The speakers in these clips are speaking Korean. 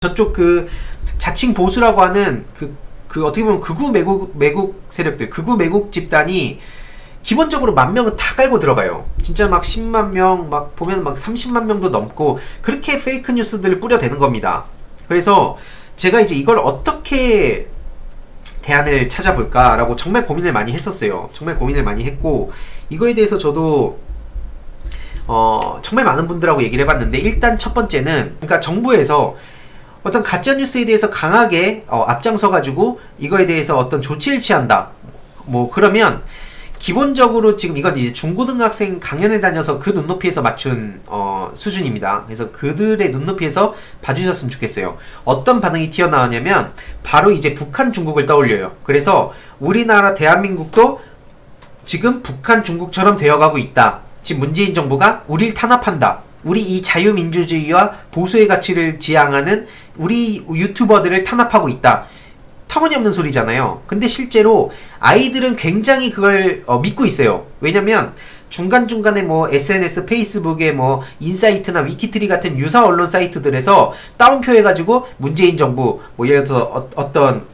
저쪽 그 자칭 보수라고 하는 그 어떻게 보면 극우 매국 세력들, 극우 매국 집단이 기본적으로 10,000명은 다 깔고 들어가요. 진짜 막 10만 명, 막 보면 막 30만 명도 넘고 그렇게 페이크 뉴스들을 뿌려대는 겁니다. 그래서 제가 이제 이걸 어떻게 대안을 찾아볼까라고 정말 고민을 많이 했었어요. 정말 고민을 많이 했고, 이거에 대해서 저도 정말 많은 분들하고 얘기를 해봤는데, 일단 첫 번째는, 그러니까 정부에서 어떤 가짜뉴스에 대해서 강하게 앞장서가지고 이거에 대해서 어떤 조치를 취한다. 뭐 그러면 기본적으로 지금 이건 이제 중고등학생 강연을 다녀서 그 눈높이에서 맞춘 수준입니다. 그래서 그들의 눈높이에서 봐주셨으면 좋겠어요. 어떤 반응이 튀어나오냐면 바로 이제 북한 중국을 떠올려요. 그래서 우리나라 대한민국도 지금 북한 중국처럼 되어가고 있다. 지금 문재인 정부가 우리를 탄압한다. 우리 이 자유민주주의와 보수의 가치를 지향하는 우리 유튜버들을 탄압하고 있다. 터무니없는 소리잖아요. 근데 실제로 아이들은 굉장히 그걸 믿고 있어요. 왜냐면 중간중간에 뭐 SNS, 페이스북에 뭐 인사이트나 위키트리 같은 유사 언론 사이트들에서 따옴표 해가지고 문재인 정부, 뭐 예를 들어서 어떤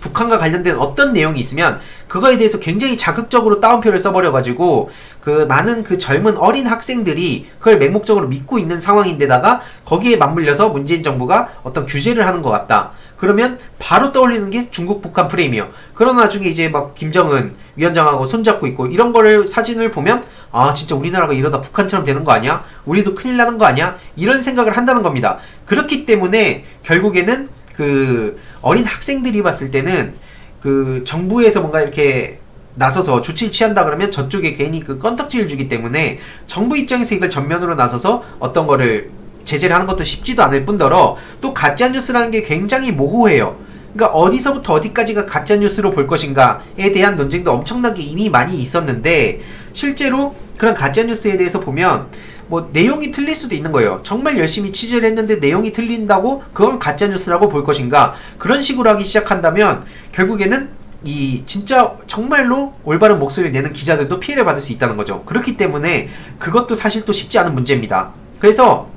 북한과 관련된 어떤 내용이 있으면 그거에 대해서 굉장히 자극적으로 따옴표를 써버려가지고 그 많은 그 젊은 어린 학생들이 그걸 맹목적으로 믿고 있는 상황인데다가 거기에 맞물려서 문재인 정부가 어떤 규제를 하는 것 같다. 그러면 바로 떠올리는 게 중국 북한 프레임이에요. 그러나 나중에 이제 막 김정은 위원장하고 손잡고 있고 이런 거를 사진을 보면 아 진짜 우리나라가 이러다 북한처럼 되는 거 아니야? 우리도 큰일 나는 거 아니야? 이런 생각을 한다는 겁니다. 그렇기 때문에 결국에는 그 어린 학생들이 봤을 때는 그 정부에서 뭔가 이렇게 나서서 조치를 취한다 그러면 저쪽에 괜히 그 건덕지를 주기 때문에 정부 입장에서 이걸 전면으로 나서서 어떤 거를 제재를 하는 것도 쉽지도 않을 뿐더러 또 가짜뉴스라는 게 굉장히 모호해요. 그러니까 어디서부터 어디까지가 가짜뉴스로 볼 것인가에 대한 논쟁도 엄청나게 이미 많이 있었는데 실제로 그런 가짜뉴스에 대해서 보면 뭐 내용이 틀릴 수도 있는 거예요. 정말 열심히 취재를 했는데 내용이 틀린다고 그건 가짜뉴스라고 볼 것인가. 그런 식으로 하기 시작한다면 결국에는 이 진짜 정말로 올바른 목소리를 내는 기자들도 피해를 받을 수 있다는 거죠. 그렇기 때문에 그것도 사실 또 쉽지 않은 문제입니다. 그래서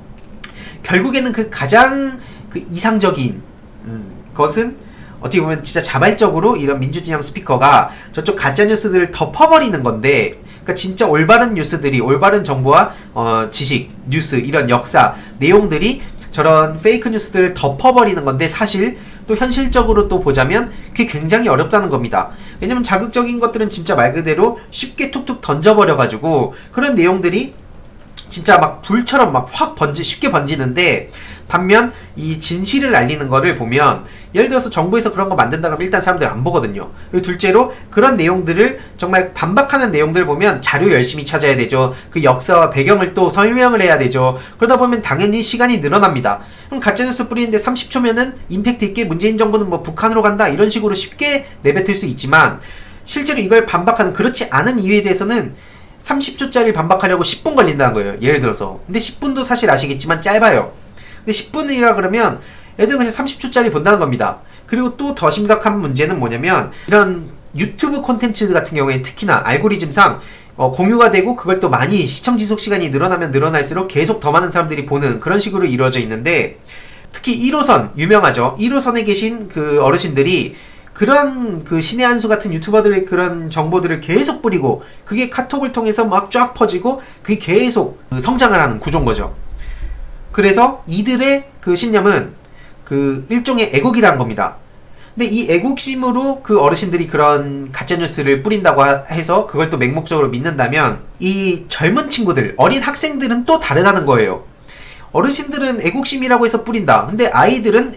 결국에는 그 가장 그 이상적인 것은 어떻게 보면 진짜 자발적으로 이런 민주진영 스피커가 저쪽 가짜뉴스들을 덮어버리는 건데, 그러니까 진짜 올바른 뉴스들이, 올바른 정보와 지식, 뉴스, 이런 역사, 내용들이 저런 페이크 뉴스들을 덮어버리는 건데 사실 또 현실적으로 또 보자면 그게 굉장히 어렵다는 겁니다. 왜냐면 자극적인 것들은 진짜 말 그대로 쉽게 툭툭 던져버려가지고 그런 내용들이 진짜 막 불처럼 막 확 쉽게 번지는데, 반면 이 진실을 알리는 거를 보면 예를 들어서 정부에서 그런 거 만든다 그러면 일단 사람들 안 보거든요. 그리고 둘째로 그런 내용들을 정말 반박하는 내용들을 보면 자료 열심히 찾아야 되죠. 그 역사와 배경을 또 설명을 해야 되죠. 그러다 보면 당연히 시간이 늘어납니다. 그럼 가짜뉴스 뿌리는데 30초면은 임팩트 있게 문재인 정부는 뭐 북한으로 간다 이런 식으로 쉽게 내뱉을 수 있지만 실제로 이걸 반박하는 그렇지 않은 이유에 대해서는 30초짜리 반박하려고 10분 걸린다는 거예요. 예를 들어서. 근데 10분도 사실 아시겠지만 짧아요. 근데 10분이라 그러면 애들은 그냥 30초짜리 본다는 겁니다. 그리고 또 더 심각한 문제는 뭐냐면 이런 유튜브 콘텐츠 같은 경우에 특히나 알고리즘상 공유가 되고 그걸 또 많이 시청 지속 시간이 늘어나면 늘어날수록 계속 더 많은 사람들이 보는 그런 식으로 이루어져 있는데, 특히 1호선 유명하죠. 1호선에 계신 그 어르신들이 그런 그 신의 한수 같은 유튜버들의 그런 정보들을 계속 뿌리고 그게 카톡을 통해서 막 쫙 퍼지고 그게 계속 성장을 하는 구조인 거죠. 그래서 이들의 그 신념은 그 일종의 애국이라는 겁니다. 근데 이 애국심으로 그 어르신들이 그런 가짜뉴스를 뿌린다고 해서 그걸 또 맹목적으로 믿는다면 이 젊은 친구들, 어린 학생들은 또 다르다는 거예요. 어르신들은 애국심이라고 해서 뿌린다. 근데 아이들은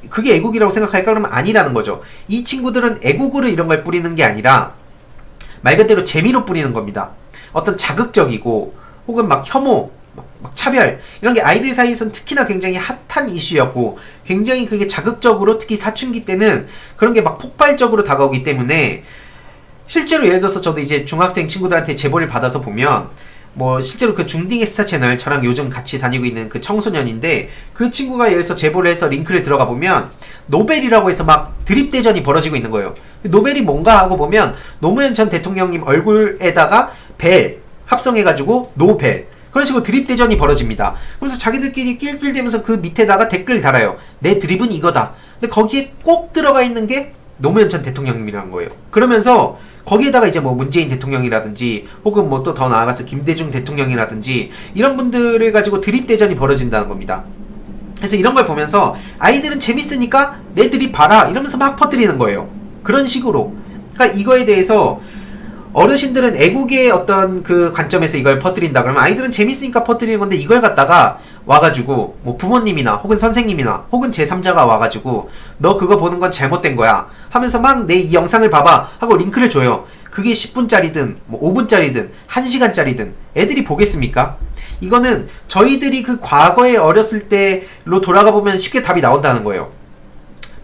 그게 애국이라고 생각할까? 그러면 아니라는 거죠. 이 친구들은 애국으로 이런 걸 뿌리는 게 아니라 말 그대로 재미로 뿌리는 겁니다. 어떤 자극적이고 혹은 막 혐오, 막 차별 이런 게 아이들 사이에서는 특히나 굉장히 핫한 이슈였고 굉장히 그게 자극적으로 특히 사춘기 때는 그런 게 막 폭발적으로 다가오기 때문에 실제로 예를 들어서 저도 이제 중학생 친구들한테 제보를 받아서 보면 뭐 실제로 그 중딩의 스타 채널 저랑 요즘 같이 다니고 있는 그 청소년인데 그 친구가 예를 들어서 제보를 해서 링크를 들어가 보면 노벨이라고 해서 막 드립대전이 벌어지고 있는 거예요. 노벨이 뭔가 하고 보면 노무현 전 대통령님 얼굴에다가 벨 합성해가지고 노벨, 그런 식으로 드립 대전이 벌어집니다. 그래서 자기들끼리 낄낄대면서 그 밑에다가 댓글 달아요. 내 드립은 이거다. 근데 거기에 꼭 들어가 있는 게 노무현 전 대통령님이라는 거예요. 그러면서 거기에다가 이제 뭐 문재인 대통령이라든지 혹은 뭐 또 더 나아가서 김대중 대통령이라든지 이런 분들을 가지고 드립 대전이 벌어진다는 겁니다. 그래서 이런 걸 보면서 아이들은 재밌으니까 내 드립 봐라 이러면서 막 퍼뜨리는 거예요. 그런 식으로. 그러니까 이거에 대해서 어르신들은 애국의 어떤 그 관점에서 이걸 퍼뜨린다 그러면 아이들은 재밌으니까 퍼뜨리는 건데, 이걸 갖다가 와가지고 뭐 부모님이나 혹은 선생님이나 혹은 제3자가 와가지고 너 그거 보는 건 잘못된 거야 하면서 막 내 이 영상을 봐봐 하고 링크를 줘요. 그게 10분짜리든 뭐 5분짜리든 1시간짜리든 애들이 보겠습니까? 이거는 저희들이 그 과거에 어렸을 때로 돌아가 보면 쉽게 답이 나온다는 거예요.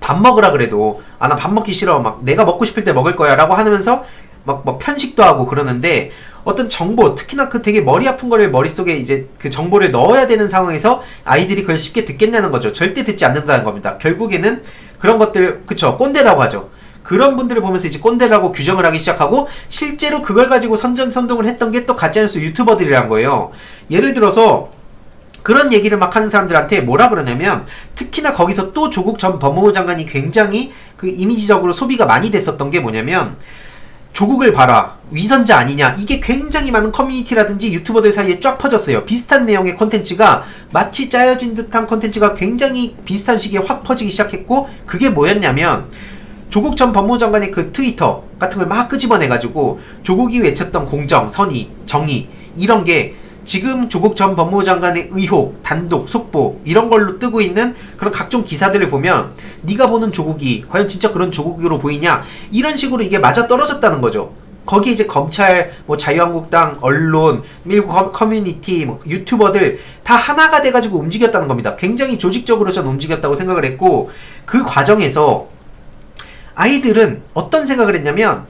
밥 먹으라 그래도 나 밥 먹기 싫어 막 내가 먹고 싶을 때 먹을 거야 라고 하면서 막 편식도 하고 그러는데, 어떤 정보, 특히나 그 되게 머리 아픈 거를 머릿속에 이제 그 정보를 넣어야 되는 상황에서 아이들이 그걸 쉽게 듣겠냐는 거죠. 절대 듣지 않는다는 겁니다. 결국에는 그런 것들, 그쵸, 꼰대라고 하죠. 그런 분들을 보면서 이제 꼰대라고 규정을 하기 시작하고, 실제로 그걸 가지고 선전선동을 했던 게 또 가짜뉴스 유튜버들이란 거예요. 예를 들어서 그런 얘기를 막 하는 사람들한테 뭐라 그러냐면, 특히나 거기서 또 조국 전 법무부 장관이 굉장히 그 이미지적으로 소비가 많이 됐었던 게 뭐냐면, 조국을 봐라, 위선자 아니냐, 이게 굉장히 많은 커뮤니티라든지 유튜버들 사이에 쫙 퍼졌어요. 비슷한 내용의 콘텐츠가, 마치 짜여진 듯한 콘텐츠가 굉장히 비슷한 시기에 확 퍼지기 시작했고, 그게 뭐였냐면 조국 전 법무부 장관의 그 트위터 같은 걸 막 끄집어내가지고 조국이 외쳤던 공정, 선의, 정의, 이런 게 지금 조국 전 법무부 장관의 의혹, 단독, 속보 이런 걸로 뜨고 있는 그런 각종 기사들을 보면, 네가 보는 조국이 과연 진짜 그런 조국으로 보이냐, 이런 식으로 이게 맞아 떨어졌다는 거죠. 거기에 이제 검찰, 뭐 자유한국당, 언론, 밀고 커뮤니티, 뭐 유튜버들 다 하나가 돼가지고 움직였다는 겁니다. 굉장히 조직적으로 전 움직였다고 생각을 했고, 그 과정에서 아이들은 어떤 생각을 했냐면,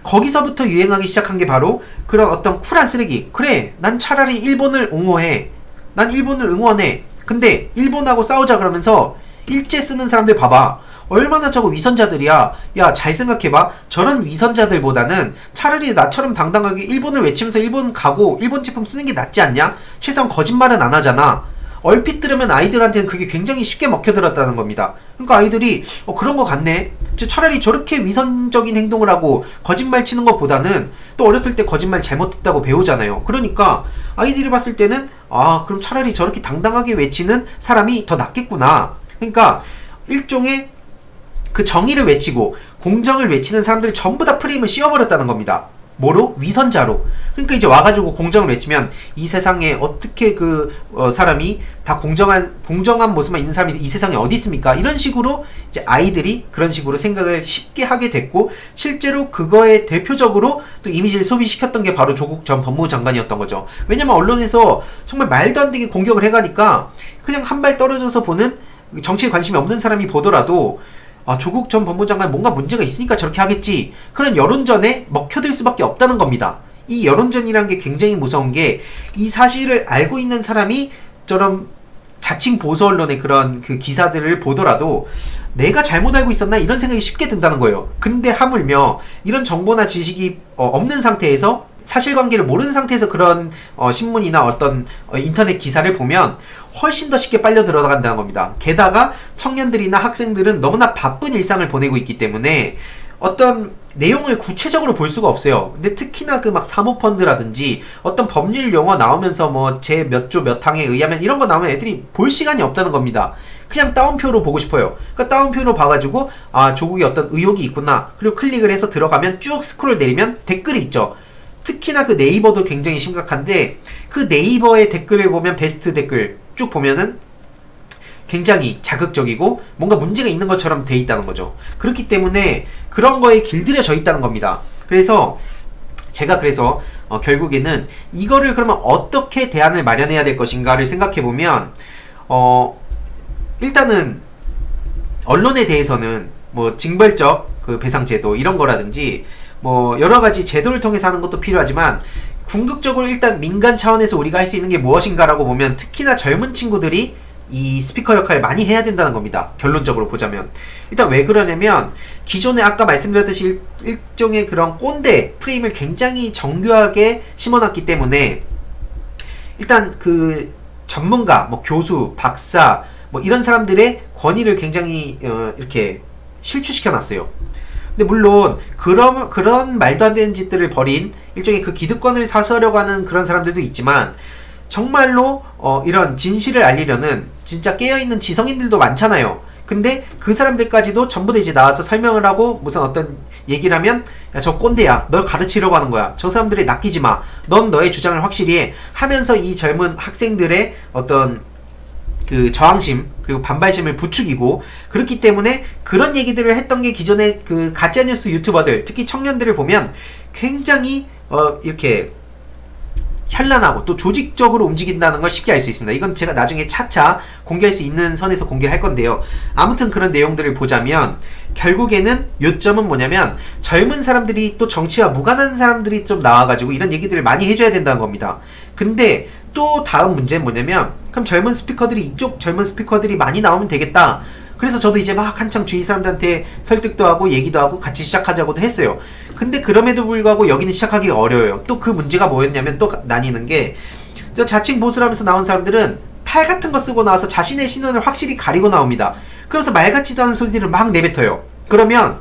거기서부터 유행하기 시작한 게 바로 그런 어떤 쿨한 쓰레기. 그래, 난 차라리 일본을 옹호해. 난 일본을 응원해. 근데 일본하고 싸우자 그러면서 일제 쓰는 사람들 봐봐. 얼마나 저거 위선자들이야. 야, 잘 생각해봐. 저런 위선자들보다는 차라리 나처럼 당당하게 일본을 외치면서 일본 가고 일본 제품 쓰는 게 낫지 않냐? 최소한 거짓말은 안 하잖아. 얼핏 들으면 아이들한테는 그게 굉장히 쉽게 먹혀들었다는 겁니다. 그러니까 아이들이 그런 거 같네. 차라리 저렇게 위선적인 행동을 하고 거짓말 치는 것보다는, 또 어렸을 때 거짓말 잘못했다고 배우잖아요. 그러니까 아이들이 봤을 때는 그럼 차라리 저렇게 당당하게 외치는 사람이 더 낫겠구나. 그러니까 일종의 그 정의를 외치고 공정을 외치는 사람들이 전부 다 프레임을 씌워버렸다는 겁니다. 뭐로? 위선자로. 그러니까 이제 와가지고 공정을 외치면, 이 세상에 어떻게 그 사람이 다 공정한 모습만 있는 사람이 이 세상에 어디 있습니까? 이런 식으로 이제 아이들이 그런 식으로 생각을 쉽게 하게 됐고, 실제로 그거에 대표적으로 또 이미지를 소비시켰던 게 바로 조국 전 법무부 장관이었던 거죠. 왜냐면 언론에서 정말 말도 안 되게 공격을 해가니까 그냥 한 발 떨어져서 보는, 정치에 관심이 없는 사람이 보더라도 조국 전 법무부 장관 뭔가 문제가 있으니까 저렇게 하겠지, 그런 여론전에 먹혀들 수밖에 없다는 겁니다. 이 여론전이라는 게 굉장히 무서운 게, 이 사실을 알고 있는 사람이 저런 자칭 보수 언론의 그런 그 기사들을 보더라도 내가 잘못 알고 있었나, 이런 생각이 쉽게 든다는 거예요. 근데 하물며 이런 정보나 지식이 없는 상태에서, 사실관계를 모르는 상태에서 그런 신문이나 어떤 인터넷 기사를 보면 훨씬 더 쉽게 빨려 들어간다는 겁니다. 게다가 청년들이나 학생들은 너무나 바쁜 일상을 보내고 있기 때문에 어떤 내용을 구체적으로 볼 수가 없어요. 근데 특히나 그 막 사모펀드라든지 어떤 법률 용어 나오면서 뭐 제 몇 조 몇 항에 의하면 이런 거 나오면 애들이 볼 시간이 없다는 겁니다. 그냥 따옴표로 보고 싶어요. 그러니까 따옴표로 봐가지고 조국이 어떤 의혹이 있구나, 그리고 클릭을 해서 들어가면 쭉 스크롤 내리면 댓글이 있죠. 특히나 그 네이버도 굉장히 심각한데, 그 네이버의 댓글을 보면 베스트 댓글 쭉 보면은 굉장히 자극적이고 뭔가 문제가 있는 것처럼 돼 있다는 거죠. 그렇기 때문에 그런 거에 길들여져 있다는 겁니다. 그래서 제가 결국에는 이거를 그러면 어떻게 대안을 마련해야 될 것인가를 생각해 보면, 일단은 언론에 대해서는 뭐 징벌적 그 배상제도 이런 거라든지 뭐 여러가지 제도를 통해서 하는 것도 필요하지만, 궁극적으로 일단 민간 차원에서 우리가 할 수 있는 게 무엇인가라고 보면, 특히나 젊은 친구들이 이 스피커 역할을 많이 해야 된다는 겁니다. 결론적으로 보자면. 일단 왜 그러냐면, 기존에 아까 말씀드렸듯이 일종의 그런 꼰대 프레임을 굉장히 정교하게 심어놨기 때문에, 일단 그 전문가, 뭐 교수, 박사, 뭐 이런 사람들의 권위를 굉장히 이렇게 실추시켜 놨어요. 근데 물론 그런 말도 안 되는 짓들을 벌인 일종의 그 기득권을 사수하려고 하는 그런 사람들도 있지만, 정말로 이런 진실을 알리려는 진짜 깨어있는 지성인들도 많잖아요. 근데 그 사람들까지도 전부 다 이제 나와서 설명을 하고 무슨 어떤 얘기를 하면, 야, 저 꼰대야, 널 가르치려고 하는 거야, 저 사람들에 낚이지 마, 넌 너의 주장을 확실히 해 하면서 이 젊은 학생들의 어떤 그 저항심 그리고 반발심을 부추기고, 그렇기 때문에 그런 얘기들을 했던 게 기존의 그 가짜뉴스 유튜버들, 특히 청년들을 보면 굉장히 이렇게 현란하고 또 조직적으로 움직인다는 걸 쉽게 알 수 있습니다. 이건 제가 나중에 차차 공개할 수 있는 선에서 공개를 할 건데요. 아무튼 그런 내용들을 보자면 결국에는 요점은 뭐냐면, 젊은 사람들이 또 정치와 무관한 사람들이 좀 나와가지고 이런 얘기들을 많이 해줘야 된다는 겁니다. 근데 또 다음 문제는 뭐냐면, 그럼 젊은 스피커들이, 이쪽 젊은 스피커들이 많이 나오면 되겠다. 그래서 저도 이제 막 한창 주위 사람들한테 설득도 하고 얘기도 하고 같이 시작하자고도 했어요. 근데 그럼에도 불구하고 여기는 시작하기가 어려워요. 또 그 문제가 뭐였냐면, 또 나뉘는 게, 저 자칭 보수라면서 나온 사람들은 탈 같은 거 쓰고 나와서 자신의 신원을 확실히 가리고 나옵니다. 그래서 말 같지도 않은 소리를 막 내뱉어요. 그러면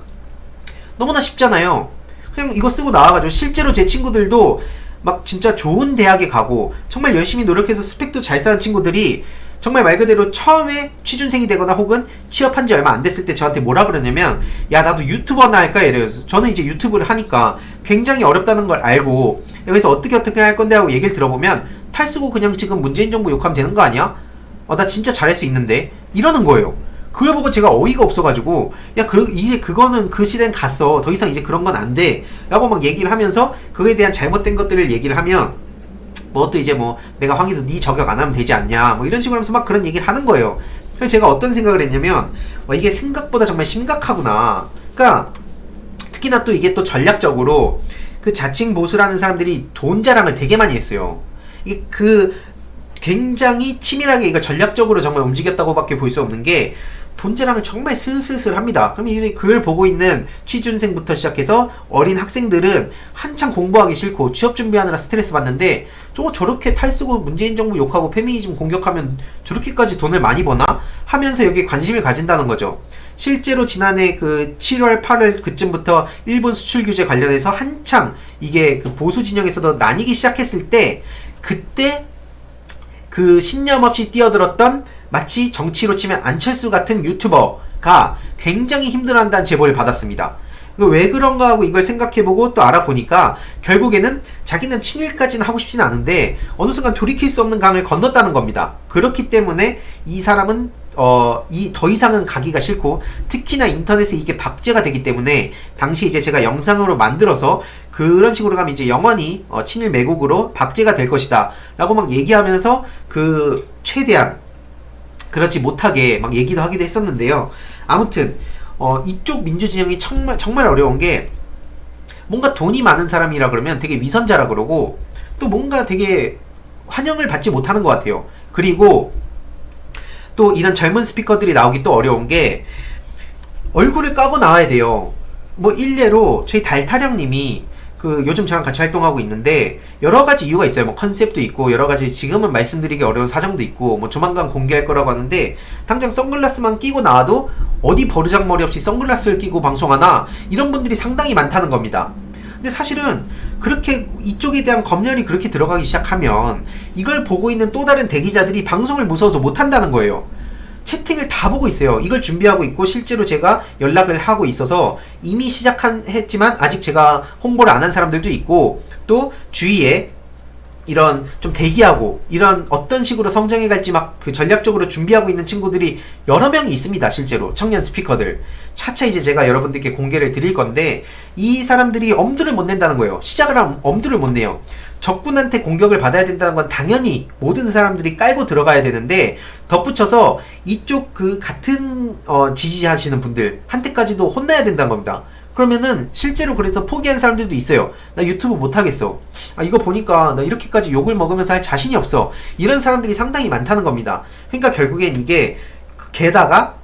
너무나 쉽잖아요. 그냥 이거 쓰고 나와가지고, 실제로 제 친구들도 막 진짜 좋은 대학에 가고 정말 열심히 노력해서 스펙도 잘 쌓은 친구들이 정말 말 그대로 처음에 취준생이 되거나 혹은 취업한 지 얼마 안 됐을 때 저한테 뭐라 그러냐면, 야, 나도 유튜버나 할까 이래요. 저는 이제 유튜브를 하니까 굉장히 어렵다는 걸 알고, 여기서 어떻게 할 건데 하고 얘기를 들어보면, 탈 쓰고 그냥 지금 문재인 정부 욕하면 되는 거 아니야? 나 진짜 잘할 수 있는데 이러는 거예요. 그걸 보고 제가 어이가 없어가지고, 야, 이제 그거는 그 시대는 갔어, 더 이상 이제 그런 건 안 돼 라고 막 얘기를 하면서, 그거에 대한 잘못된 것들을 얘기를 하면, 뭐 또 이제 뭐 내가 황희도 네 저격 안 하면 되지 않냐, 뭐 이런 식으로 하면서 막 그런 얘기를 하는 거예요. 그래서 제가 어떤 생각을 했냐면, 이게 생각보다 정말 심각하구나. 그러니까 특히나 또 이게 또 전략적으로 그 자칭 보수라는 사람들이 돈 자랑을 되게 많이 했어요. 이게 굉장히 치밀하게 이걸 전략적으로 정말 움직였다고밖에 볼 수 없는 게, 돈 자랑을 정말 슬슬슬 합니다. 그럼 이제 그걸 보고 있는 취준생부터 시작해서 어린 학생들은 한창 공부하기 싫고 취업 준비하느라 스트레스 받는데, 저렇게 탈쓰고 문재인 정부 욕하고 페미니즘 공격하면 저렇게까지 돈을 많이 버나? 하면서 여기에 관심을 가진다는 거죠. 실제로 지난해 그 7월 8월 그쯤부터 일본 수출 규제 관련해서 한창 이게 그 보수 진영에서도 나뉘기 시작했을 때, 그때 그 신념 없이 뛰어들었던, 마치 정치로 치면 안철수 같은 유튜버가 굉장히 힘들어한다는 제보를 받았습니다. 왜 그런가 하고 이걸 생각해보고 또 알아보니까, 결국에는 자기는 친일까지는 하고 싶진 않은데 어느 순간 돌이킬 수 없는 강을 건넜다는 겁니다. 그렇기 때문에 이 사람은 더 이상은 가기가 싫고, 특히나 인터넷에 이게 박제가 되기 때문에, 당시 이제 제가 영상으로 만들어서 그런 식으로 가면 이제 영원히 친일 매국으로 박제가 될 것이다 라고 막 얘기하면서 그 최대한 그렇지 못하게 막 얘기도 하기도 했었는데요. 아무튼 이쪽 민주진영이 정말 어려운 게, 뭔가 돈이 많은 사람이라 그러면 되게 위선자라 그러고, 또 뭔가 되게 환영을 받지 못하는 것 같아요. 그리고 또 이런 젊은 스피커들이 나오기 또 어려운 게, 얼굴을 까고 나와야 돼요. 뭐 일례로 저희 달타령님이 그 요즘 저랑 같이 활동하고 있는데, 여러가지 이유가 있어요. 뭐 컨셉도 있고 여러가지 지금은 말씀드리기 어려운 사정도 있고, 뭐 조만간 공개할 거라고 하는데, 당장 선글라스만 끼고 나와도 어디 버르장머리 없이 선글라스를 끼고 방송하나, 이런 분들이 상당히 많다는 겁니다. 근데 사실은 그렇게 이쪽에 대한 검열이 그렇게 들어가기 시작하면, 이걸 보고 있는 또 다른 대기자들이 방송을 무서워서 못한다는 거예요. 채팅을 다 보고 있어요. 이걸 준비하고 있고, 실제로 제가 연락을 하고 있어서 이미 했지만 아직 제가 홍보를 안 한 사람들도 있고, 또 주위에 이런 좀 대기하고 이런 어떤 식으로 성장해 갈지 막 그 전략적으로 준비하고 있는 친구들이 여러 명이 있습니다. 실제로 청년 스피커들. 차차 이제 제가 여러분들께 공개를 드릴 건데, 이 사람들이 엄두를 못 낸다는 거예요. 시작을 하면 엄두를 못 내요. 적군한테 공격을 받아야 된다는 건 당연히 모든 사람들이 깔고 들어가야 되는데, 덧붙여서 이쪽 그 같은 지지하시는 분들 한테까지도 혼나야 된다는 겁니다. 그러면은 실제로 그래서 포기한 사람들도 있어요. 나 유튜브 못하겠어. 이거 보니까 나 이렇게까지 욕을 먹으면서 할 자신이 없어. 이런 사람들이 상당히 많다는 겁니다. 그러니까 결국엔 이게, 게다가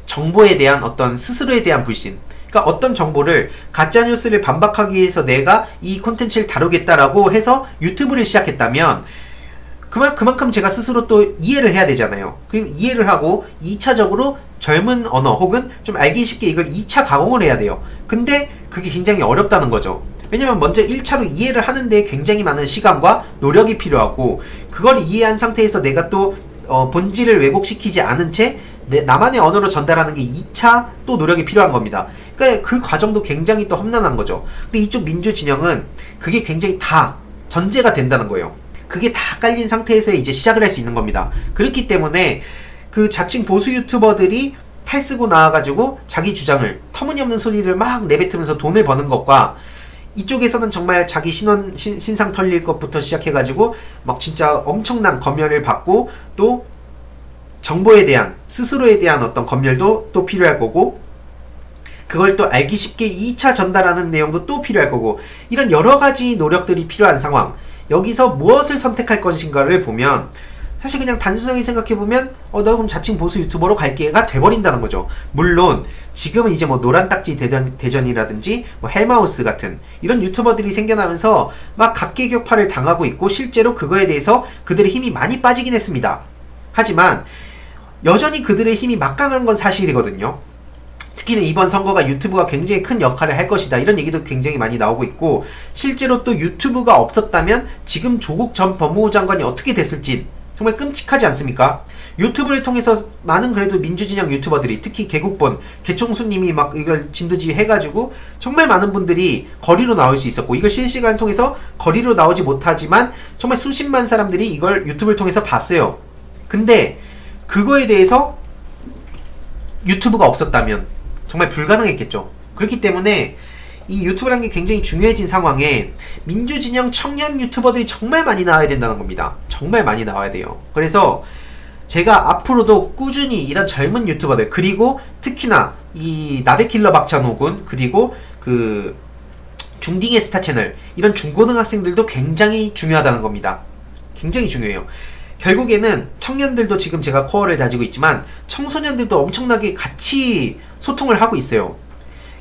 정보에 대한 어떤 스스로에 대한 불신, 그러니까 어떤 정보를, 가짜뉴스를 반박하기 위해서 내가 이 콘텐츠를 다루겠다라고 해서 유튜브를 시작했다면, 그만큼 제가 스스로 또 이해를 해야 되잖아요. 그리고 이해를 하고 2차적으로 젊은 언어 혹은 좀 알기 쉽게 이걸 2차 가공을 해야 돼요. 근데 그게 굉장히 어렵다는 거죠. 왜냐면 먼저 1차로 이해를 하는데 굉장히 많은 시간과 노력이 필요하고, 그걸 이해한 상태에서 내가 또 본질을 왜곡시키지 않은 채 나만의 언어로 전달하는 게 2차 또 노력이 필요한 겁니다. 그러니까 그 과정도 굉장히 또 험난한 거죠. 근데 이쪽 민주 진영은 그게 굉장히 다 전제가 된다는 거예요. 그게 다 깔린 상태에서 이제 시작을 할 수 있는 겁니다. 그렇기 때문에 그 자칭 보수 유튜버들이 탈쓰고 나와가지고 자기 주장을, 터무니없는 소리를 막 내뱉으면서 돈을 버는 것과, 이쪽에서는 정말 자기 신상 털릴 것부터 시작해가지고 막 진짜 엄청난 검열을 받고, 또 정보에 대한, 스스로에 대한 어떤 검열도 또 필요할 거고, 그걸 또 알기 쉽게 2차 전달하는 내용도 또 필요할 거고, 이런 여러 가지 노력들이 필요한 상황. 여기서 무엇을 선택할 것인가를 보면 사실 그냥 단순하게 생각해보면 너 그럼 자칭 보수 유튜버로 갈게가 돼버린다는 거죠. 물론 지금은 이제 뭐 노란딱지 대전이라든지 뭐 헬마우스 같은 이런 유튜버들이 생겨나면서 막 각계격파를 당하고 있고, 실제로 그거에 대해서 그들의 힘이 많이 빠지긴 했습니다. 하지만 여전히 그들의 힘이 막강한 건 사실이거든요. 특히는 이번 선거가 유튜브가 굉장히 큰 역할을 할 것이다, 이런 얘기도 굉장히 많이 나오고 있고, 실제로 또 유튜브가 없었다면 지금 조국 전 법무부 장관이 어떻게 됐을지 정말 끔찍하지 않습니까? 유튜브를 통해서 많은 그래도 민주진영 유튜버들이, 특히 개국본 개총수님이 막 이걸 진두지휘 해가지고 정말 많은 분들이 거리로 나올 수 있었고, 이걸 실시간 통해서 거리로 나오지 못하지만 정말 수십만 사람들이 이걸 유튜브를 통해서 봤어요. 근데 그거에 대해서 유튜브가 없었다면 정말 불가능했겠죠. 그렇기 때문에 이 유튜브라는 게 굉장히 중요해진 상황에 민주진영 청년 유튜버들이 정말 많이 나와야 된다는 겁니다. 정말 많이 나와야 돼요. 그래서 제가 앞으로도 꾸준히 이런 젊은 유튜버들, 그리고 특히나 이 나베킬러 박찬호군, 그리고 그 중딩의 스타 채널, 이런 중고등학생들도 굉장히 중요하다는 겁니다. 굉장히 중요해요. 결국에는 청년들도 지금 제가 코어를 다지고 있지만 청소년들도 엄청나게 같이 소통을 하고 있어요.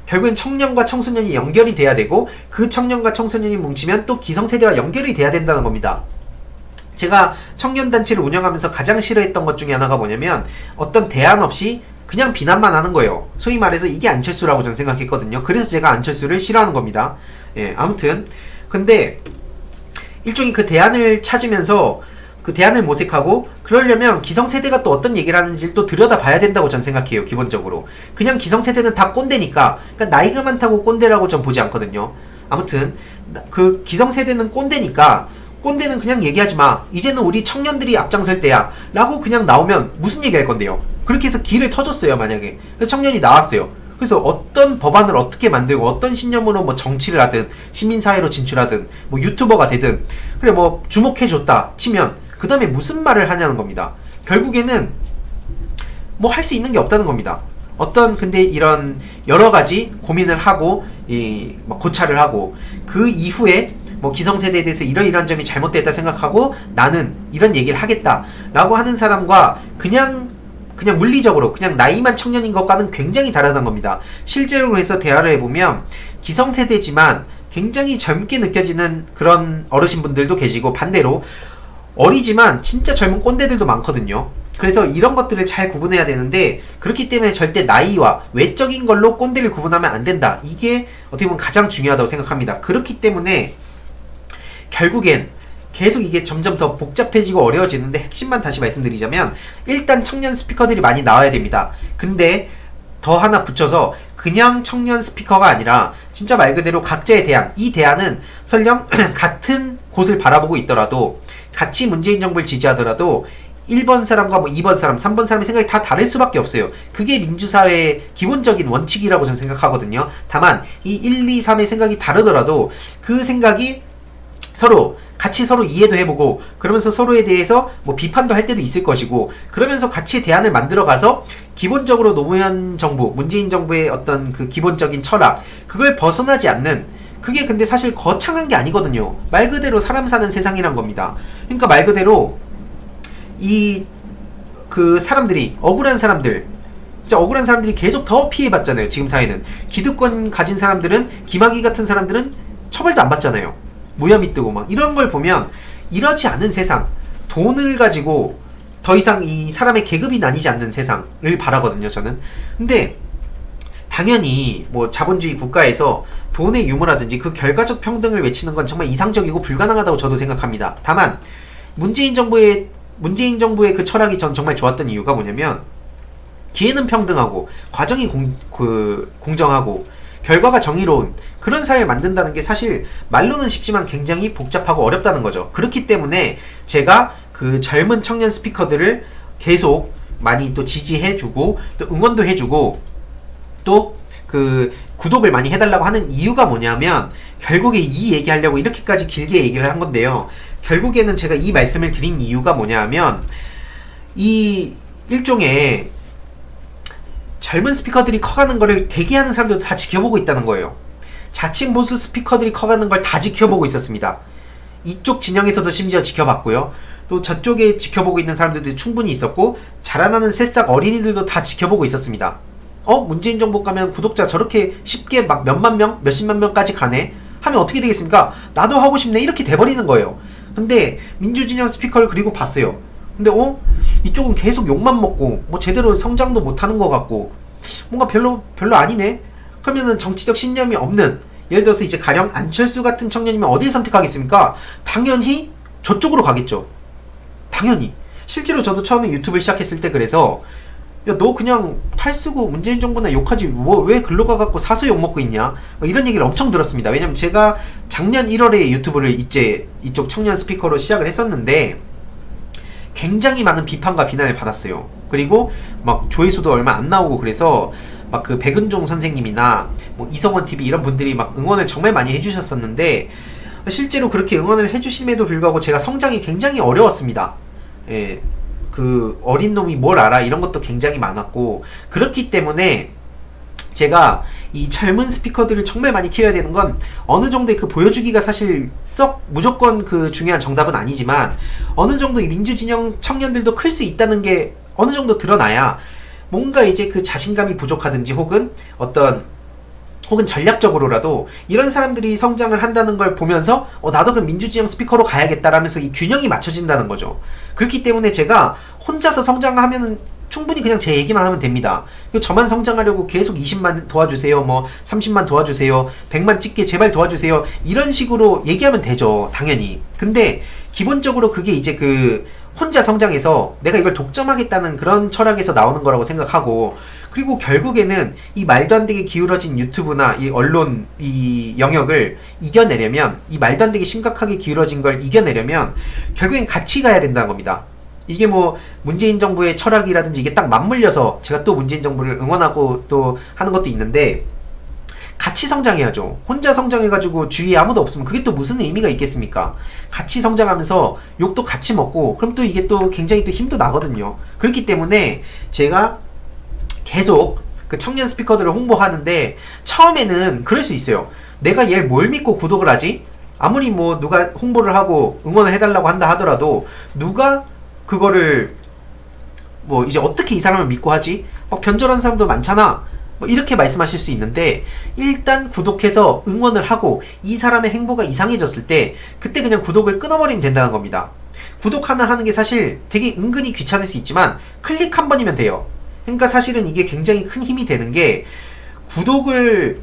결국엔 청년과 청소년이 연결이 돼야 되고, 그 청년과 청소년이 뭉치면 또 기성세대와 연결이 돼야 된다는 겁니다. 제가 청년단체를 운영하면서 가장 싫어했던 것 중에 하나가 뭐냐면 어떤 대안 없이 그냥 비난만 하는 거예요. 소위 말해서 이게 안철수라고 저는 생각했거든요. 그래서 제가 안철수를 싫어하는 겁니다. 예, 아무튼 근데 일종의 그 대안을 찾으면서 그 대안을 모색하고, 그러려면 기성세대가 또 어떤 얘기를 하는지를 또 들여다봐야 된다고 전 생각해요. 기본적으로 그냥 기성세대는 다 꼰대니까, 그러니까 나이가 많다고 꼰대라고 전 보지 않거든요. 아무튼 그 기성세대는 꼰대니까, 꼰대는 그냥 얘기하지 마, 이제는 우리 청년들이 앞장설 때야 라고 그냥 나오면 무슨 얘기 할 건데요. 그렇게 해서 길을 터줬어요. 만약에 그래서 청년이 나왔어요. 그래서 어떤 법안을 어떻게 만들고, 어떤 신념으로 뭐 정치를 하든 시민사회로 진출하든 뭐 유튜버가 되든, 그래 뭐 주목해줬다 치면 그 다음에 무슨 말을 하냐는 겁니다. 결국에는 뭐 할 수 있는 게 없다는 겁니다. 근데 이런 여러 가지 고민을 하고 뭐 고찰을 하고, 그 이후에 뭐 기성세대에 대해서 이러이러한 점이 잘못됐다 생각하고 나는 이런 얘기를 하겠다 라고 하는 사람과 그냥 물리적으로 그냥 나이만 청년인 것과는 굉장히 다르다는 겁니다. 실제로 해서 대화를 해보면 기성세대지만 굉장히 젊게 느껴지는 그런 어르신분들도 계시고, 반대로 어리지만 진짜 젊은 꼰대들도 많거든요. 그래서 이런 것들을 잘 구분해야 되는데, 그렇기 때문에 절대 나이와 외적인 걸로 꼰대를 구분하면 안 된다. 이게 어떻게 보면 가장 중요하다고 생각합니다. 그렇기 때문에 결국엔 계속 이게 점점 더 복잡해지고 어려워지는데, 핵심만 다시 말씀드리자면 일단 청년 스피커들이 많이 나와야 됩니다. 근데 더 하나 붙여서 그냥 청년 스피커가 아니라 진짜 말 그대로 각자의 대안, 이 대안은 설령 같은 곳을 바라보고 있더라도, 같이 문재인 정부를 지지하더라도 1번 사람과 뭐 2번 사람, 3번 사람의 생각이 다 다를 수밖에 없어요. 그게 민주사회의 기본적인 원칙이라고 저는 생각하거든요. 다만 이 1, 2, 3의 생각이 다르더라도 그 생각이 같이 서로 이해도 해보고, 그러면서 서로에 대해서 뭐 비판도 할 때도 있을 것이고, 그러면서 같이 대안을 만들어가서 기본적으로 노무현 정부, 문재인 정부의 어떤 그 기본적인 철학, 그걸 벗어나지 않는, 그게 근데 사실 거창한 게 아니거든요. 말 그대로 사람 사는 세상이란 겁니다. 그러니까 말 그대로 그 사람들이, 억울한 사람들, 진짜 억울한 사람들이 계속 더 피해받잖아요. 지금 사회는 기득권 가진 사람들은, 김학의 같은 사람들은 처벌도 안 받잖아요. 무혐의 뜨고 막 이런 걸 보면 이렇지 않은 세상, 돈을 가지고 더 이상 이 사람의 계급이 나뉘지 않는 세상을 바라거든요, 저는. 근데 당연히 뭐 자본주의 국가에서 돈의 유무라든지 그 결과적 평등을 외치는 건 정말 이상적이고 불가능하다고 저도 생각합니다. 다만 문재인 정부의 그 철학이 전 정말 좋았던 이유가 뭐냐면, 기회는 평등하고 과정이 공정하고 결과가 정의로운 그런 사회를 만든다는 게 사실 말로는 쉽지만 굉장히 복잡하고 어렵다는 거죠. 그렇기 때문에 제가 그 젊은 청년 스피커들을 계속 많이 또 지지해주고 또 응원도 해주고 또 그 구독을 많이 해달라고 하는 이유가 뭐냐면, 결국에 이 얘기하려고 이렇게까지 길게 얘기를 한 건데요. 결국에는 제가 이 말씀을 드린 이유가 뭐냐면, 이 일종의 젊은 스피커들이 커가는 거를 대기하는 사람들도 다 지켜보고 있다는 거예요. 자칭 보수 스피커들이 커가는 걸 다 지켜보고 있었습니다. 이쪽 진영에서도 심지어 지켜봤고요. 또 저쪽에 지켜보고 있는 사람들도 충분히 있었고, 자라나는 새싹 어린이들도 다 지켜보고 있었습니다. 문재인 정부 가면 구독자 저렇게 쉽게 막 몇만 명, 몇십만 명까지 가네? 하면 어떻게 되겠습니까? 나도 하고 싶네, 이렇게 돼버리는 거예요. 근데 민주진영 스피커를 그리고 봤어요. 근데 이쪽은 계속 욕만 먹고 뭐 제대로 성장도 못하는 것 같고 뭔가 별로 아니네? 그러면은 정치적 신념이 없는, 예를 들어서 이제 가령 안철수 같은 청년이면 어딜 선택하겠습니까? 당연히 저쪽으로 가겠죠. 당연히. 실제로 저도 처음에 유튜브를 시작했을 때 그래서, 야, 너 그냥 탈쓰고 문재인 정부나 욕하지 뭐 왜 글로 가갖고 사서 욕먹고 있냐, 뭐 이런 얘기를 엄청 들었습니다. 왜냐면 제가 작년 1월에 유튜브를 이제 이쪽 청년 스피커로 시작을 했었는데 굉장히 많은 비판과 비난을 받았어요. 그리고 막 조회수도 얼마 안 나오고, 그래서 막 그 백은종 선생님이나 뭐 이성원 TV 이런 분들이 막 응원을 정말 많이 해주셨었는데, 실제로 그렇게 응원을 해주심에도 불구하고 제가 성장이 굉장히 어려웠습니다. 예, 그 어린 놈이 뭘 알아 이런 것도 굉장히 많았고, 그렇기 때문에 제가 이 젊은 스피커들을 정말 많이 키워야 되는 건, 어느 정도의 그 보여주기가 사실 썩 무조건 그 중요한 정답은 아니지만, 어느 정도 이 민주진영 청년들도 클 수 있다는 게 어느 정도 드러나야 뭔가 이제 그 자신감이 부족하든지 혹은 전략적으로라도 이런 사람들이 성장을 한다는 걸 보면서 나도 그럼 민주진영 스피커로 가야겠다라면서 이 균형이 맞춰진다는 거죠. 그렇기 때문에 제가 혼자서 성장하면은 충분히 그냥 제 얘기만 하면 됩니다. 저만 성장하려고 계속 20만 도와주세요, 뭐 30만 도와주세요, 100만 찍게 제발 도와주세요, 이런 식으로 얘기하면 되죠, 당연히. 근데 기본적으로 그게 이제 그 혼자 성장해서 내가 이걸 독점하겠다는 그런 철학에서 나오는 거라고 생각하고, 그리고 결국에는 이 말도 안 되게 기울어진 유튜브나 이 언론 이 영역을 이겨내려면, 이 말도 안 되게 심각하게 기울어진 걸 이겨내려면 결국엔 같이 가야 된다는 겁니다. 이게 뭐 문재인 정부의 철학이라든지 이게 딱 맞물려서 제가 또 문재인 정부를 응원하고 또 하는 것도 있는데, 같이 성장해야죠. 혼자 성장해가지고 주위에 아무도 없으면 그게 또 무슨 의미가 있겠습니까? 같이 성장하면서 욕도 같이 먹고, 그럼 또 이게 또 굉장히 또 힘도 나거든요. 그렇기 때문에 제가 계속 그 청년 스피커들을 홍보하는데, 처음에는 그럴 수 있어요. 내가 얘를 뭘 믿고 구독을 하지? 아무리 뭐 누가 홍보를 하고 응원을 해달라고 한다 하더라도 누가 그거를 뭐 이제 어떻게 이 사람을 믿고 하지? 변절한 사람도 많잖아, 뭐 이렇게 말씀하실 수 있는데, 일단 구독해서 응원을 하고 이 사람의 행보가 이상해졌을 때 그때 그냥 구독을 끊어버리면 된다는 겁니다. 구독 하나 하는 게 사실 되게 은근히 귀찮을 수 있지만 클릭 한 번이면 돼요. 그러니까 사실은 이게 굉장히 큰 힘이 되는 게, 구독을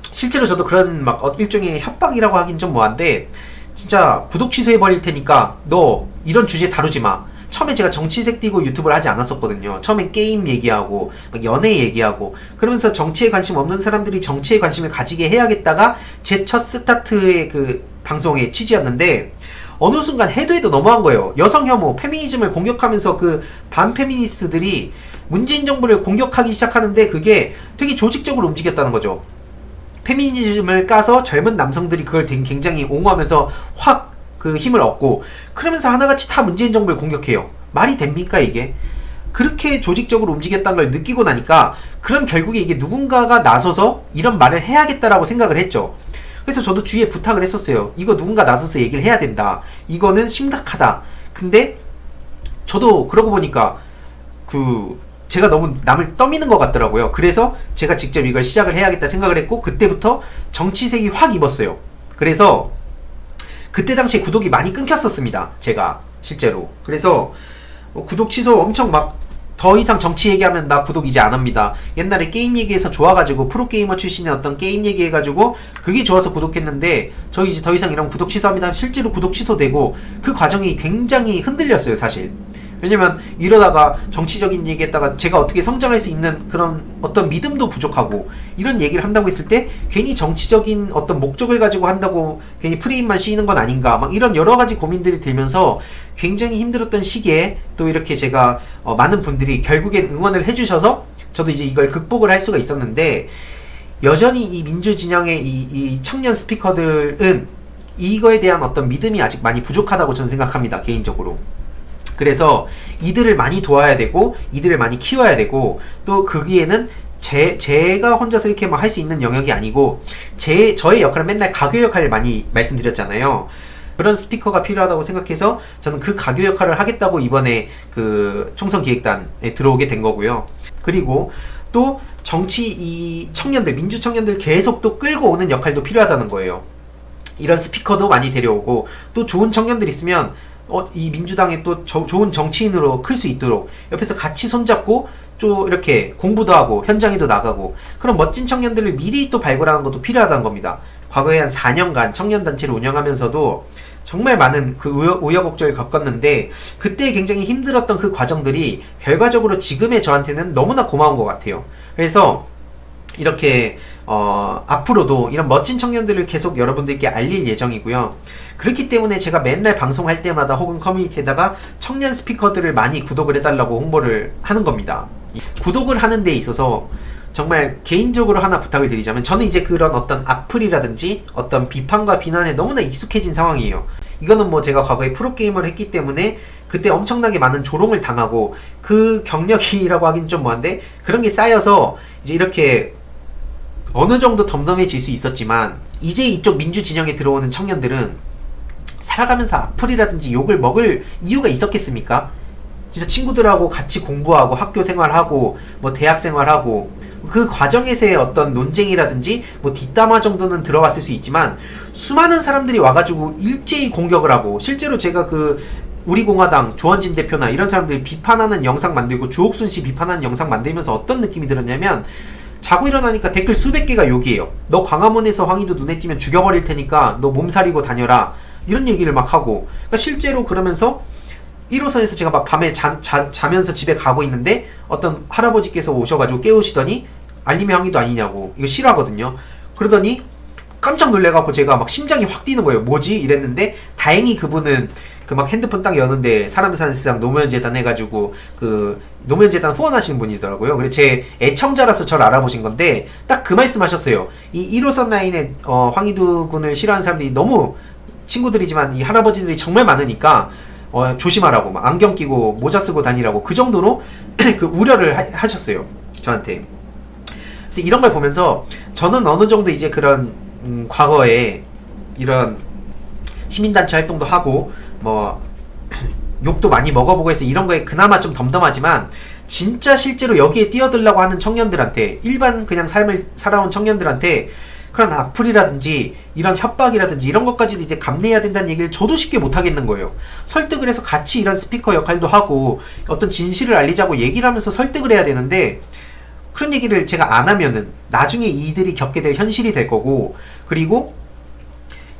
실제로 저도 그런 막 일종의 협박이라고 하긴 좀 뭐한데, 진짜 구독 취소해버릴 테니까 너 이런 주제 다루지 마. 처음에 제가 정치색 띄고 유튜브를 하지 않았었거든요. 처음엔 게임 얘기하고 막 연애 얘기하고 그러면서 정치에 관심 없는 사람들이 정치에 관심을 가지게 해야겠다가 제 첫 스타트의 그 방송의 취지였는데, 어느 순간 해도 너무한 거예요. 여성 혐오, 페미니즘을 공격하면서 그 반페미니스트들이 문재인 정부를 공격하기 시작하는데, 그게 되게 조직적으로 움직였다는 거죠. 페미니즘을 까서 젊은 남성들이 그걸 굉장히 옹호하면서 확 그 힘을 얻고, 그러면서 하나같이 다 문재인 정부를 공격해요. 말이 됩니까 이게? 그렇게 조직적으로 움직였다는 걸 느끼고 나니까, 그럼 결국에 이게 누군가가 나서서 이런 말을 해야겠다라고 생각을 했죠. 그래서 저도 주위에 부탁을 했었어요. 이거 누군가 나서서 얘기를 해야 된다, 이거는 심각하다. 근데 저도 그러고 보니까 제가 너무 남을 떠미는 것 같더라고요. 그래서 제가 직접 이걸 시작을 해야겠다 생각을 했고, 그때부터 정치색이 확 입었어요. 그래서 그때 당시에 구독이 많이 끊겼었습니다. 제가 실제로. 그래서 구독 취소 엄청 막 더 이상 정치 얘기하면 나 구독 이제 안 합니다. 옛날에 게임 얘기해서 좋아가지고 프로게이머 출신의 어떤 게임 얘기해가지고 그게 좋아서 구독했는데 저 이제 더 이상 이런 구독 취소합니다. 실제로 구독 취소되고 그 과정이 굉장히 흔들렸어요, 사실. 왜냐면 이러다가 정치적인 얘기했다가 제가 어떻게 성장할 수 있는 그런 어떤 믿음도 부족하고 이런 얘기를 한다고 했을 때 괜히 정치적인 어떤 목적을 가지고 한다고 괜히 프레임만 씌이는 건 아닌가 막 이런 여러 가지 고민들이 들면서 굉장히 힘들었던 시기에 또 이렇게 제가 많은 분들이 결국엔 응원을 해주셔서 저도 이제 이걸 극복을 할 수가 있었는데 여전히 이 민주진영의 이 청년 스피커들은 이거에 대한 어떤 믿음이 아직 많이 부족하다고 저는 생각합니다, 개인적으로. 그래서 이들을 많이 도와야 되고 이들을 많이 키워야 되고 또 거기에는 제가 혼자서 이렇게 막 할 수 있는 영역이 아니고 저의 역할은 맨날 가교 역할을 많이 말씀드렸잖아요. 그런 스피커가 필요하다고 생각해서 저는 그 가교 역할을 하겠다고 이번에 그 총선 기획단에 들어오게 된 거고요. 그리고 또 정치 이 청년들, 민주 청년들 계속 또 끌고 오는 역할도 필요하다는 거예요. 이런 스피커도 많이 데려오고 또 좋은 청년들 있으면 이 민주당에 또 좋은 정치인으로 클 수 있도록 옆에서 같이 손잡고 또 이렇게 공부도 하고 현장에도 나가고 그런 멋진 청년들을 미리 또 발굴하는 것도 필요하다는 겁니다. 과거에 한 4년간 청년단체를 운영하면서도 정말 많은 그 우여곡절을 겪었는데 그때 굉장히 힘들었던 그 과정들이 결과적으로 지금의 저한테는 너무나 고마운 것 같아요. 그래서 이렇게 앞으로도 이런 멋진 청년들을 계속 여러분들께 알릴 예정이고요. 그렇기 때문에 제가 맨날 방송할 때마다 혹은 커뮤니티에다가 청년 스피커들을 많이 구독을 해달라고 홍보를 하는 겁니다. 구독을 하는 데 있어서 정말 개인적으로 하나 부탁을 드리자면 저는 이제 그런 어떤 악플이라든지 어떤 비판과 비난에 너무나 익숙해진 상황이에요. 이거는 뭐 제가 과거에 프로게이머를 했기 때문에 그때 엄청나게 많은 조롱을 당하고 그 경력이라고 하긴 좀 뭐한데 그런 게 쌓여서 이제 이렇게 어느 정도 덤덤해질 수 있었지만 이제 이쪽 민주 진영에 들어오는 청년들은 살아가면서 악플이라든지 욕을 먹을 이유가 있었겠습니까? 진짜 친구들하고 같이 공부하고 학교 생활하고 뭐 대학 생활하고 그 과정에서의 어떤 논쟁이라든지 뭐 뒷담화 정도는 들어봤을 수 있지만 수많은 사람들이 와가지고 일제히 공격을 하고 실제로 제가 그 우리공화당 조원진 대표나 이런 사람들이 비판하는 영상 만들고 주옥순 씨 비판하는 영상 만들면서 어떤 느낌이 들었냐면 자고 일어나니까 댓글 수백 개가 욕이에요. 너 광화문에서 황희도 눈에 띄면 죽여버릴 테니까 너 몸살이고 다녀라 이런 얘기를 막 하고 그러니까 실제로 그러면서 1호선에서 제가 막 밤에 자면서 집에 가고 있는데 어떤 할아버지께서 오셔가지고 깨우시더니 알림의 황희도 아니냐고 이거 싫어하거든요. 그러더니 깜짝 놀래갖고 제가 막 심장이 확 뛰는 거예요. 뭐지? 이랬는데 다행히 그분은 그 막 핸드폰 딱 여는데 사람 사는 세상 노무현재단 해가지고 그 노무현재단 후원하시는 분이더라고요. 그래서 제 애청자라서 저를 알아보신 건데 딱 그 말씀 하셨어요. 이 1호선 라인에 황희도 군을 싫어하는 사람들이 너무 친구들이지만 이 할아버지들이 정말 많으니까 조심하라고 막 안경 끼고 모자 쓰고 다니라고 그 정도로 그 우려를 하셨어요. 저한테. 그래서 이런 걸 보면서 저는 어느 정도 이제 그런 과거에 이런 시민단체 활동도 하고 뭐 욕도 많이 먹어보고 해서 이런 거에 그나마 좀 덤덤하지만 진짜 실제로 여기에 뛰어들려고 하는 청년들한테 일반 그냥 삶을 살아온 청년들한테 그런 악플이라든지 이런 협박이라든지 이런 것까지도 이제 감내해야 된다는 얘기를 저도 쉽게 못하겠는 거예요. 설득을 해서 같이 이런 스피커 역할도 하고 어떤 진실을 알리자고 얘기를 하면서 설득을 해야 되는데 그런 얘기를 제가 안 하면은 나중에 이들이 겪게 될 현실이 될 거고 그리고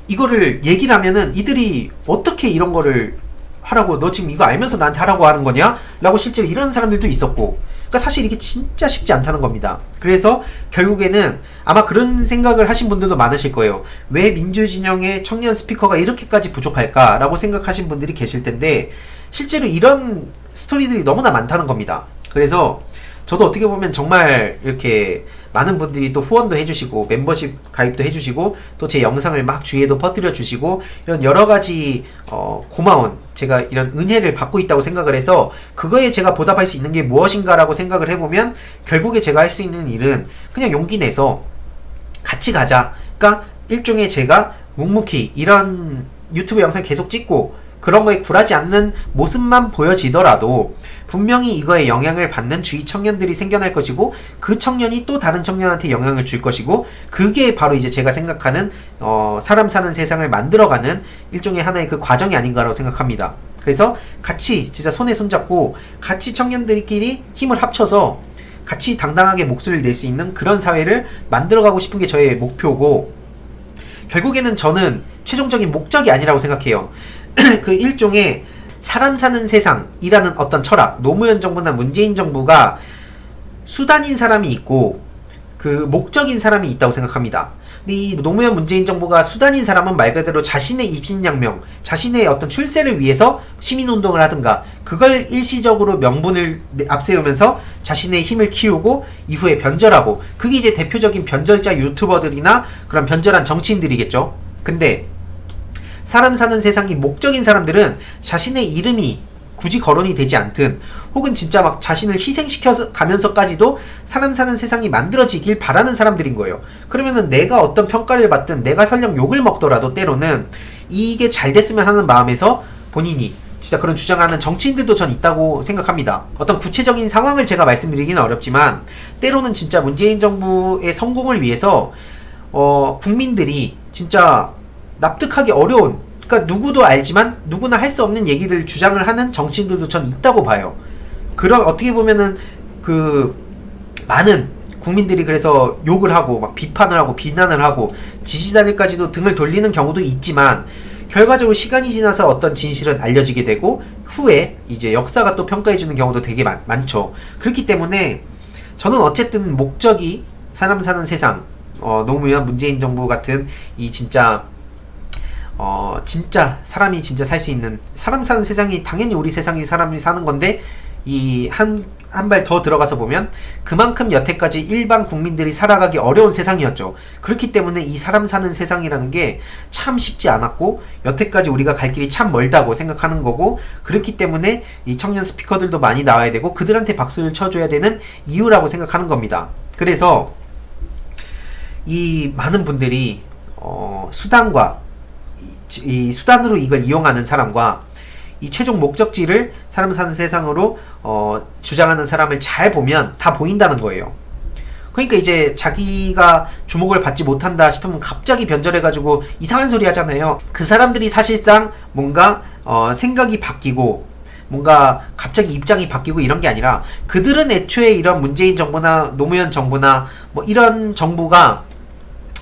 이거를 얘기를 하면은 이들이 어떻게 이런 거를 하라고 너 지금 이거 알면서 나한테 하라고 하는 거냐? 라고 실제로 이런 사람들도 있었고 그러니까 사실 이게 진짜 쉽지 않다는 겁니다. 그래서 결국에는 아마 그런 생각을 하신 분들도 많으실 거예요. 왜 민주진영의 청년 스피커가 이렇게까지 부족할까? 라고 생각하신 분들이 계실 텐데 실제로 이런 스토리들이 너무나 많다는 겁니다. 그래서 저도 어떻게 보면 정말 이렇게 많은 분들이 또 후원도 해주시고 멤버십 가입도 해주시고 또 제 영상을 막 주위에도 퍼뜨려 주시고 이런 여러가지 고마운 제가 이런 은혜를 받고 있다고 생각을 해서 그거에 제가 보답할 수 있는 게 무엇인가 라고 생각을 해보면 결국에 제가 할 수 있는 일은 그냥 용기 내서 같이 가자. 그러니까 일종의 제가 묵묵히 이런 유튜브 영상 계속 찍고 그런 거에 굴하지 않는 모습만 보여지더라도 분명히 이거에 영향을 받는 주위 청년들이 생겨날 것이고 그 청년이 또 다른 청년한테 영향을 줄 것이고 그게 바로 이제 제가 생각하는 사람 사는 세상을 만들어가는 일종의 하나의 그 과정이 아닌가라고 생각합니다. 그래서 같이 진짜 손에 손잡고 같이 청년들끼리 힘을 합쳐서 같이 당당하게 목소리를 낼 수 있는 그런 사회를 만들어가고 싶은 게 저의 목표고, 결국에는 저는 최종적인 목적이 아니라고 생각해요. 그 일종의 사람 사는 세상이라는 어떤 철학, 노무현 정부나 문재인 정부가 수단인 사람이 있고 그 목적인 사람이 있다고 생각합니다. 근데 이 노무현 문재인 정부가 수단인 사람은 말 그대로 자신의 입신양명, 자신의 어떤 출세를 위해서 시민운동을 하든가 그걸 일시적으로 명분을 앞세우면서 자신의 힘을 키우고 이후에 변절하고, 그게 이제 대표적인 변절자 유튜버들이나 그런 변절한 정치인들이겠죠. 근데 사람 사는 세상이 목적인 사람들은 자신의 이름이 굳이 거론이 되지 않든 혹은 진짜 막 자신을 희생시켜서 가면서까지도 사람 사는 세상이 만들어지길 바라는 사람들인 거예요. 그러면은 내가 어떤 평가를 받든 내가 설령 욕을 먹더라도 때로는 이게 잘 됐으면 하는 마음에서 본인이 진짜 그런 주장하는 정치인들도 전 있다고 생각합니다. 어떤 구체적인 상황을 제가 말씀드리기는 어렵지만 때로는 진짜 문재인 정부의 성공을 위해서 국민들이 진짜 납득하기 어려운, 그러니까 누구도 알지만 누구나 할 수 없는 얘기들 주장을 하는 정치인들도 전 있다고 봐요. 그런 어떻게 보면은 그 많은 국민들이 그래서 욕을 하고 막 비판을 하고 비난을 하고 지지자들까지도 등을 돌리는 경우도 있지만, 결과적으로 시간이 지나서 어떤 진실은 알려지게 되고 후에 이제 역사가 또 평가해주는 경우도 되게 많죠. 그렇기 때문에 저는 어쨌든 목적이 사람 사는 세상, 노무현 문재인 정부 같은 이 진짜 진짜 사람이 진짜 살 수 있는, 사람 사는 세상이 당연히 우리 세상이 사람이 사는 건데, 이 한 발 더 들어가서 보면 그만큼 여태까지 일반 국민들이 살아가기 어려운 세상이었죠. 그렇기 때문에 이 사람 사는 세상이라는 게 참 쉽지 않았고 여태까지 우리가 갈 길이 참 멀다고 생각하는 거고, 그렇기 때문에 이 청년 스피커들도 많이 나와야 되고 그들한테 박수를 쳐줘야 되는 이유라고 생각하는 겁니다. 그래서 이 많은 분들이 수단과 이 수단으로 이걸 이용하는 사람과 이 최종 목적지를 사람 사는 세상으로 주장하는 사람을 잘 보면 다 보인다는 거예요. 그러니까 이제 자기가 주목을 받지 못한다 싶으면 갑자기 변절해가지고 이상한 소리 하잖아요. 그 사람들이 사실상 뭔가 생각이 바뀌고 뭔가 갑자기 입장이 바뀌고 이런 게 아니라, 그들은 애초에 이런 문재인 정부나 노무현 정부나 뭐 이런 정부가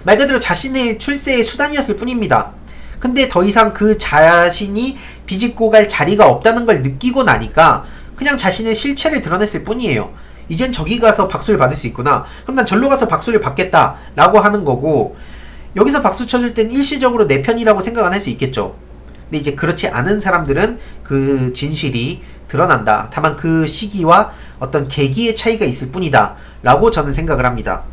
말 그대로 자신의 출세의 수단이었을 뿐입니다. 근데 더 이상 그 자신이 비집고 갈 자리가 없다는 걸 느끼고 나니까 그냥 자신의 실체를 드러냈을 뿐이에요. 이젠 저기 가서 박수를 받을 수 있구나, 그럼 난 절로 가서 박수를 받겠다 라고 하는 거고, 여기서 박수 쳐줄 땐 일시적으로 내 편이라고 생각은 할 수 있겠죠. 근데 이제 그렇지 않은 사람들은 그 진실이 드러난다, 다만 그 시기와 어떤 계기의 차이가 있을 뿐이다 라고 저는 생각을 합니다.